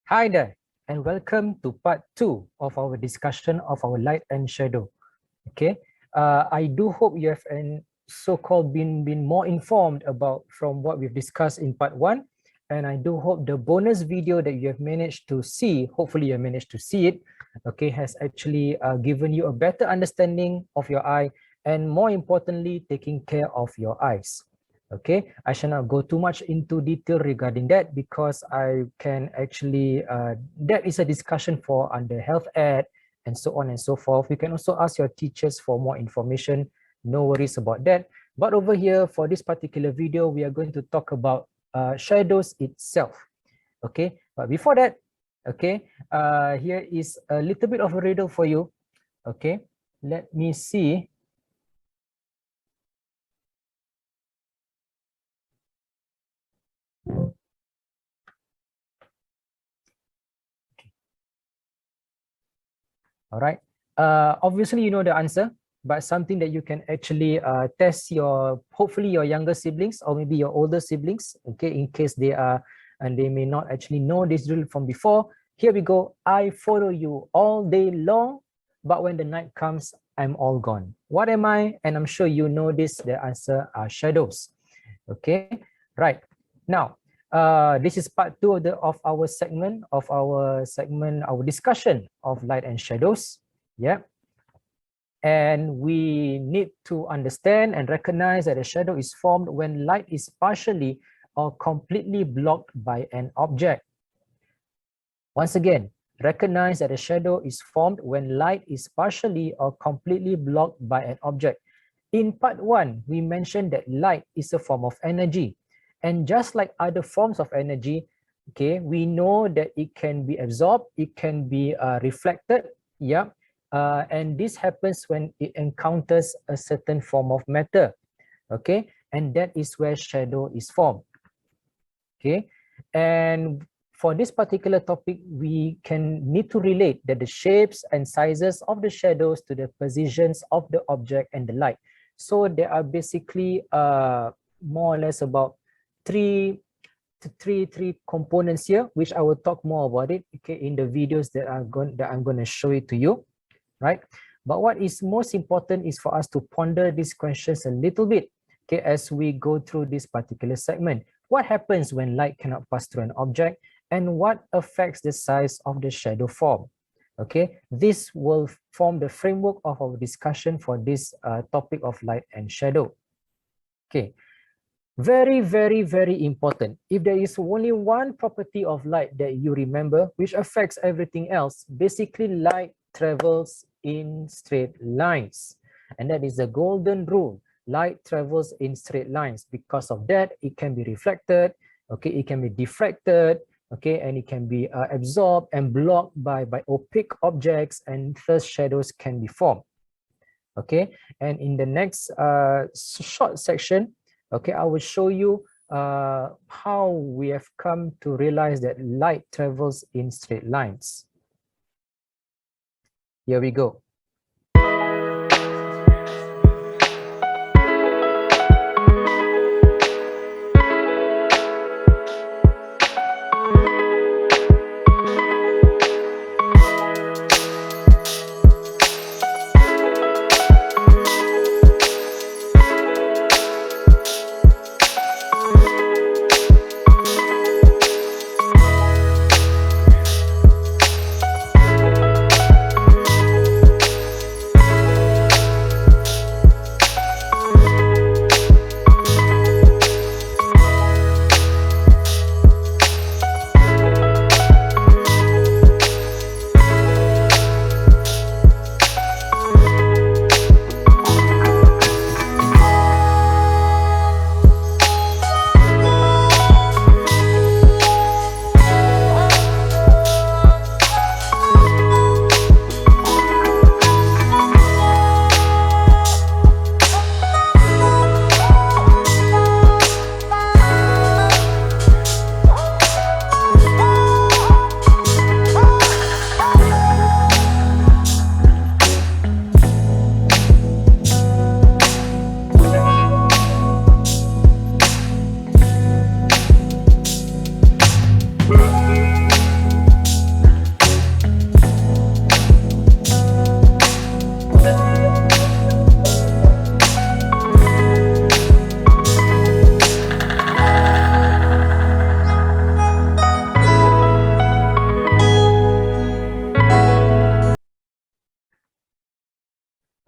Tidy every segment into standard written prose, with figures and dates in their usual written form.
Hi there, and welcome to part 2 of our discussion of our light and shadow. Okay, I do hope you have so-called been more informed about from what we've discussed in part 1, and I do hope the bonus video that you have managed to see, hopefully you managed to see it, okay, has actually given you a better understanding of your eye, and more importantly, taking care of your eyes. Okay, I shall not go too much into detail regarding that because I can actually, that is a discussion for under health ed and so on and so forth. You can also ask your teachers for more information. No worries about that. But over here for this particular video, we are going to talk about shadows itself. Okay, but before that, okay, here is a little bit of a riddle for you. Okay, let me see. All right. Obviously, you know the answer, but something that you can actually test your, hopefully your younger siblings or maybe your older siblings, okay, in case they are, and they may not actually know this drill from before. Here we go. I follow you all day long, but when the night comes, I'm all gone. What am I? And I'm sure you know this, the answer are shadows. Okay, right. Now, this is part 2 of our segment, our discussion of light and shadows. Yeah. And we need to understand and recognize that a shadow is formed when light is partially or completely blocked by an object. Once again, recognize that a shadow is formed when light is partially or completely blocked by an object. In part 1, we mentioned that light is a form of energy. And just like other forms of energy, okay, we know that it can be absorbed, it can be reflected, yeah, and this happens when it encounters a certain form of matter, okay, and that is where shadow is formed, okay. And for this particular topic, we need to relate that the shapes and sizes of the shadows to the positions of the object and the light. So there are basically more or less about three components here, which I will talk more about it, okay, in the videos that I'm going to show it to you, right? But what is most important is for us to ponder these questions a little bit, okay, as we go through this particular segment. What happens when light cannot pass through an object, and what affects the size of the shadow form? Okay, this will form the framework of our discussion for this topic of light and shadow. Okay, very, very, very important. If there is only one property of light that you remember, which affects everything else, basically light travels in straight lines. And that is the golden rule. Light travels in straight lines. Because of that, it can be reflected, okay, it can be diffracted, okay, and it can be absorbed and blocked by opaque objects, and thus shadows can be formed. Okay, and in the next short section, okay, I will show you how we have come to realize that light travels in straight lines. Here we go.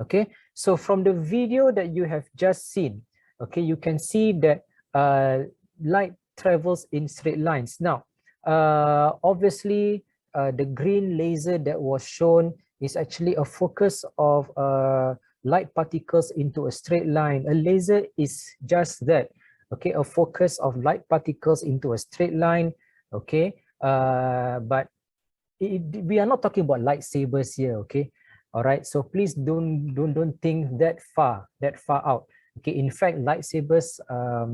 Okay, so from the video that you have just seen, okay, you can see that light travels in straight lines. Now, obviously, the green laser that was shown is actually a focus of light particles into a straight line. A laser is just that, okay, a focus of light particles into a straight line, okay, but we are not talking about lightsabers here, okay. All right, so please don't think that far out. Okay, in fact, lightsabers,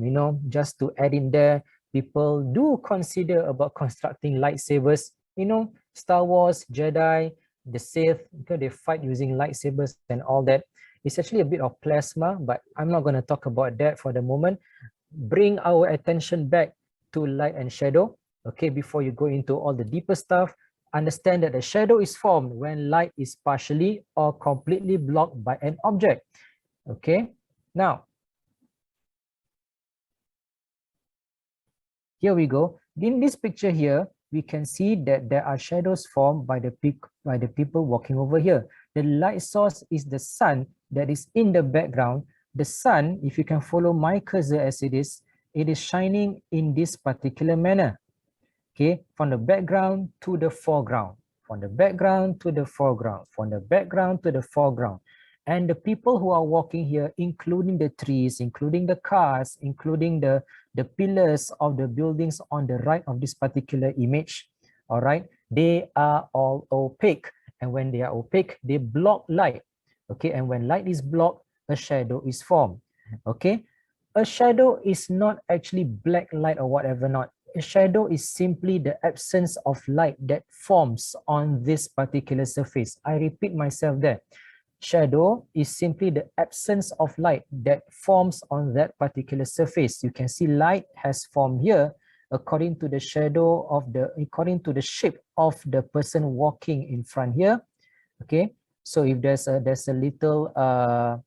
you know, just to add in there, people do consider about constructing lightsabers. You know, Star Wars, Jedi, the Sith, okay, they fight using lightsabers and all that. It's actually a bit of plasma, but I'm not going to talk about that for the moment. Bring our attention back to light and shadow. Okay, before you go into all the deeper stuff, understand that a shadow is formed when light is partially or completely blocked by an object. Okay, now, here we go. In this picture here, we can see that there are shadows formed by the people walking over here. The light source is the sun that is in the background. The sun, if you can follow my cursor as it is shining in this particular manner. Okay, from the background to the foreground, from the background to the foreground, from the background to the foreground. And the people who are walking here, including the trees, including the cars, including the pillars of the buildings on the right of this particular image, all right, they are all opaque. And when they are opaque, they block light. Okay, and when light is blocked, a shadow is formed. Okay, a shadow is not actually black light or whatever not. A shadow is simply the absence of light that forms on this particular surface. I repeat myself there. Shadow is simply the absence of light that forms on that particular surface. You can see light has formed here according to the shadow of according to the shape of the person walking in front here. Okay, so if there's a little a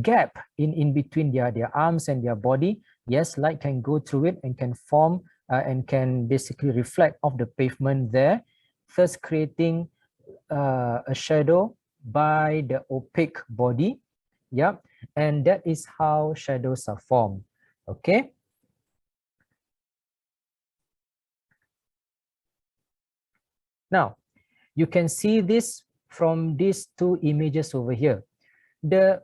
gap in between their arms and their body, yes, light can go through it and can form and can basically reflect off the pavement there, thus creating a shadow by the opaque body. Yeah, and that is how shadows are formed. Okay. Now, you can see this from these two images over here. The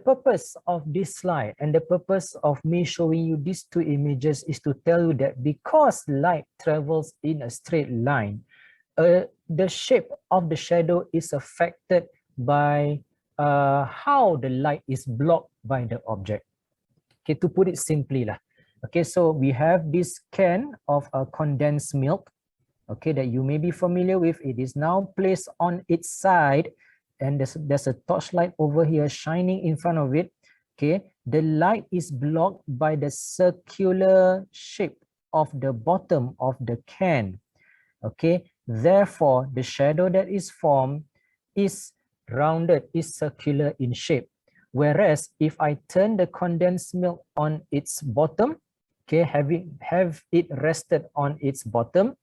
purpose of this slide and the purpose of me showing you these two images is to tell you that because light travels in a straight line, the shape of the shadow is affected by how the light is blocked by the object. Okay, to put it simply lah. Okay, so we have this can of condensed milk, okay, that you may be familiar with. It is now placed on its side, and there's a torchlight over here shining in front of it. Okay, the light is blocked by the circular shape of the bottom of the can. Okay, therefore the shadow that is formed is rounded, is circular in shape. Whereas if I turn the condensed milk on its bottom, okay, have it rested on its bottom,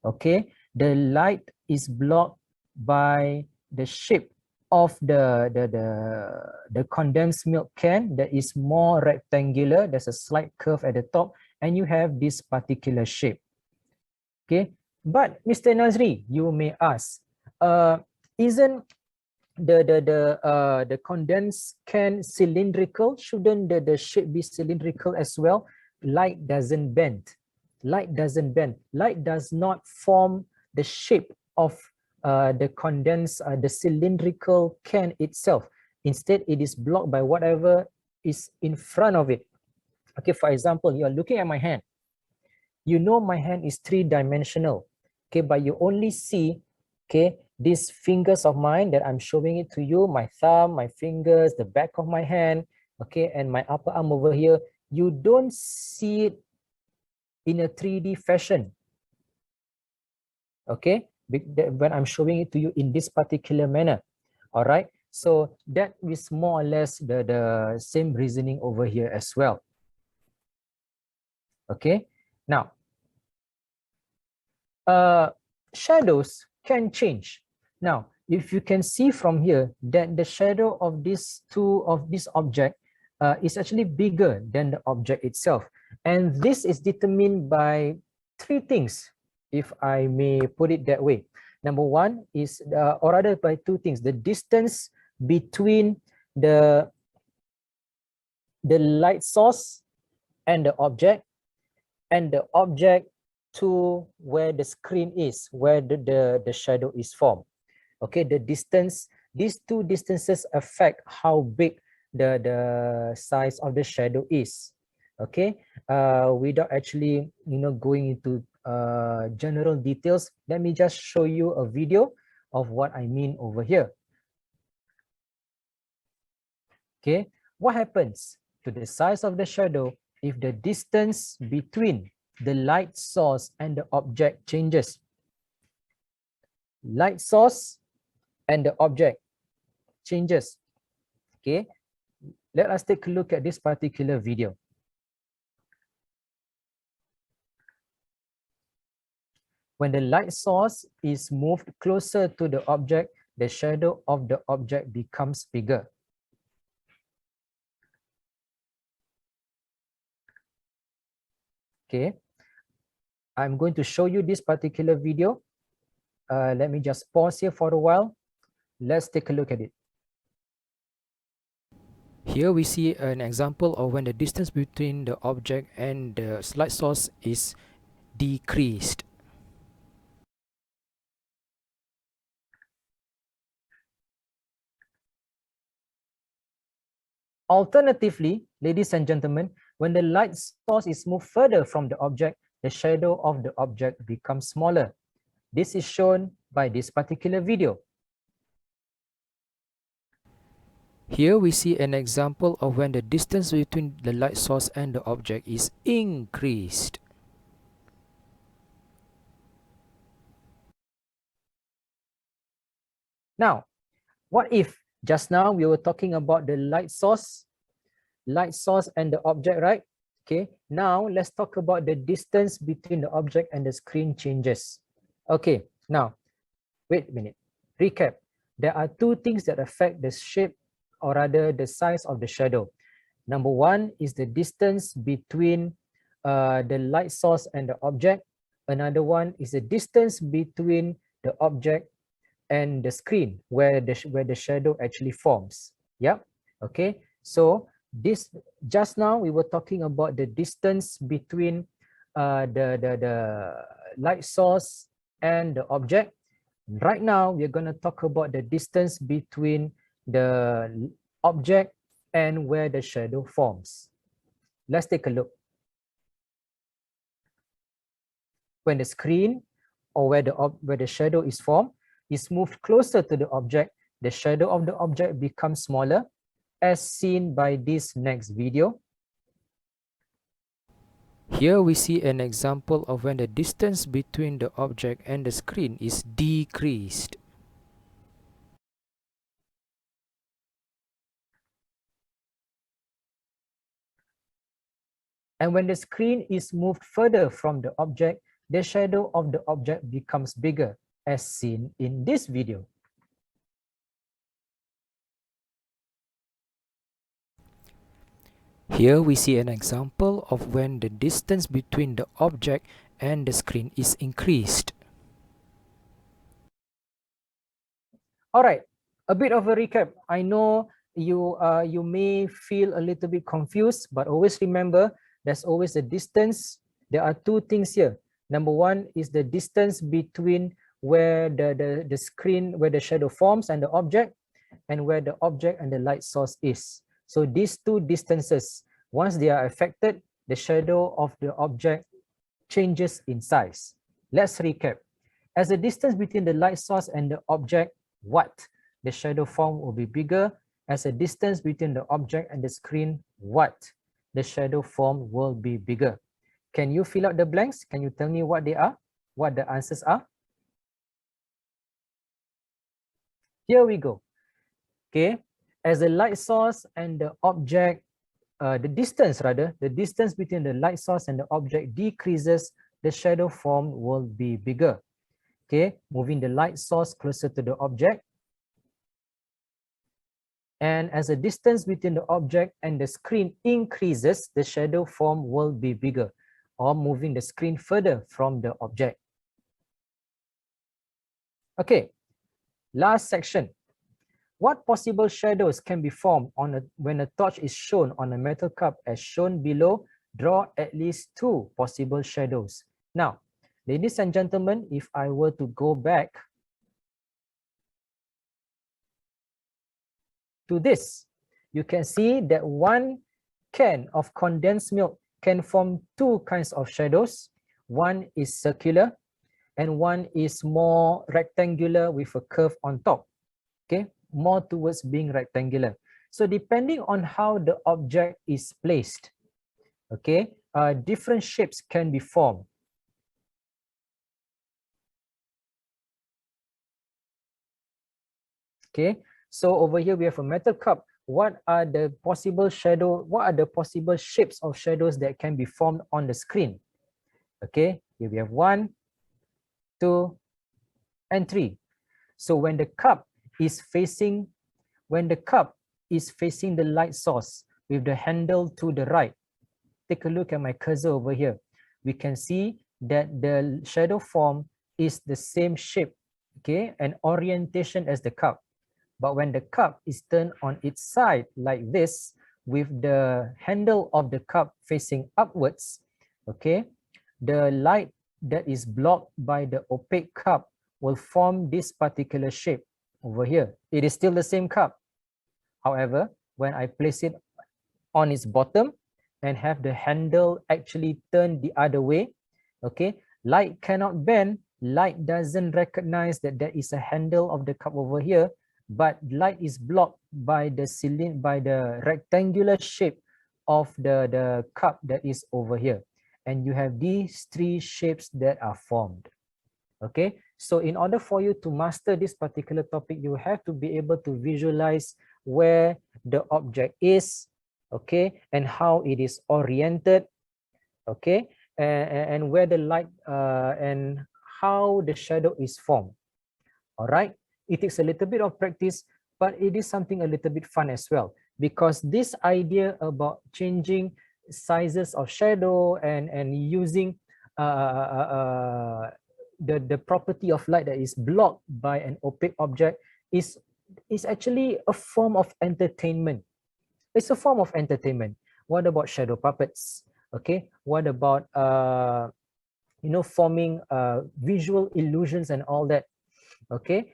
okay, the light is blocked by the shape of the condensed milk can that is more rectangular. There's a slight curve at the top, and you have this particular shape. Okay, but Mr. Nazri, you may ask, isn't the condensed can cylindrical? Shouldn't the shape be cylindrical as well? Light doesn't bend. Light doesn't bend. Light does not form the shape of the condensed, the cylindrical can itself. Instead, it is blocked by whatever is in front of it. Okay, for example, you are looking at my hand. You know my hand is three-dimensional. Okay, but you only see, okay, these fingers of mine that I'm showing it to you, my thumb, my fingers, the back of my hand, okay, and my upper arm over here. You don't see it in a 3D fashion. Okay, when I'm showing it to you in this particular manner. All right, so that is more or less the same reasoning over here as well. Okay, now shadows can change. Now, if you can see from here that the shadow of this object is actually bigger than the object itself. And this is determined by three things, if I may put it that way. Number one is, or rather by two things, the distance between the light source and the object to where the screen is, where the shadow is formed. Okay, the distance, these two distances affect how big the size of the shadow is. Okay, without actually going into general details, let me just show you a video of what I mean over here. Okay, what happens to the size of the shadow if the distance between the light source and the object changes? Light source and the object changes. Okay, let us take a look at this particular video. When the light source is moved closer to the object, the shadow of the object becomes bigger. Okay, I'm going to show you this particular video. Let me just pause here for a while. Let's take a look at it. Here we see an example of when the distance between the object and the light source is decreased. Alternatively, ladies and gentlemen, when the light source is moved further from the object, the shadow of the object becomes smaller. This is shown by this particular video. Here we see an example of when the distance between the light source and the object is increased. Now, what if just now we were talking about the light source and the object, right? Okay, now let's talk about the distance between the object and the screen changes. Okay, now, wait a minute. Recap. There are two things that affect the shape, or rather the size of the shadow. Number one is the distance between the light source and the object. Another one is the distance between the object and the screen, where the shadow actually forms. Yeah. Okay. So this, just now we were talking about the distance between the light source and the object. Right now we're going to talk about the distance between the object and where the shadow forms. Let's take a look. When the screen, or where the shadow is formed, is moved closer to the object, the shadow of the object becomes smaller, as seen by this next video. Here we see an example of when the distance between the object and the screen is decreased. And when the screen is moved further from the object, the shadow of the object becomes bigger, as seen in this video. Here we see an example of when the distance between the object and the screen is increased. All right, a bit of a recap. I know you may feel a little bit confused, but always remember there's always a distance. There are two things here. Number one is the distance between where the screen, where the shadow forms and the object, and where the object and the light source is. So these two distances, once they are affected, the shadow of the object changes in size. Let's recap. As the distance between the light source and the object, what? The shadow form will be bigger. As the distance between the object and the screen, what? The shadow form will be bigger. Can you fill out the blanks? Can you tell me what they are? What the answers are? Here we go. Okay, as the light source and the object, the distance between the light source and the object decreases, the shadow form will be bigger. Okay, moving the light source closer to the object, And as the distance between the object and the screen increases, the shadow form will be bigger, or moving the screen further from the object. Okay, last section. What possible shadows can be formed when a torch is shown on a metal cup as shown below? Draw at least 2 possible shadows. Now, ladies and gentlemen, if I were to go back to this, you can see that 1 can of condensed milk can form 2 kinds of shadows. One is circular and one is more rectangular with a curve on top. Okay, more towards being rectangular. So depending on how the object is placed, okay, different shapes can be formed. Okay, so over here we have a metal cup. What are the possible shapes of shadows that can be formed on the screen? Okay, here we have 1, 2, and 3. So when the cup is facing the light source with the handle to the right, take a look at my cursor over here. We can see that the shadow form is the same shape, okay, and orientation as the cup. But when the cup is turned on its side like this, with the handle of the cup facing upwards, okay, the light that is blocked by the opaque cup will form this particular shape over here. It is still the same cup. However, when I place it on its bottom and have the handle actually turned the other way, okay, light cannot bend. Light doesn't recognize that there is a handle of the cup over here, but light is blocked by the rectangular shape of the cup that is over here. And you have these 3 shapes that are formed. Okay, so in order for you to master this particular topic, you have to be able to visualize where the object is, okay, and how it is oriented, okay, and where the light and how the shadow is formed. All right, it takes a little bit of practice, but it is something a little bit fun as well, because this idea about changing sizes of shadow and using the property of light that is blocked by an opaque object is actually a form of entertainment. It's a form of entertainment. What about shadow puppets? Okay, what about forming visual illusions and all that? Okay,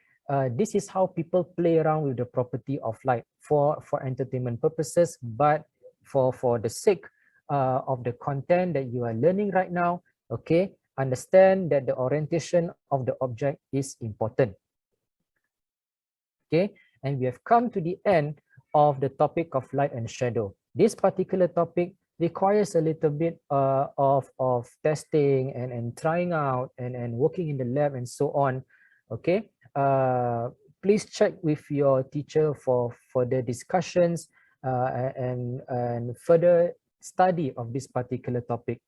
this is how people play around with the property of light for entertainment purposes, but for the sake of the content that you are learning right now, okay, understand that the orientation of the object is important. Okay, and we have come to the end of the topic of light and shadow. This particular topic requires a little bit of testing and trying out and working in the lab and so on. Okay, please check with your teacher for further discussions and further study of this particular topic.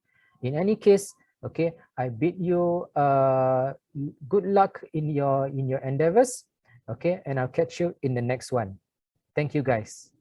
In any case, okay, I bid you good luck in your endeavors. Okay, and I'll catch you in the next one. Thank you, guys.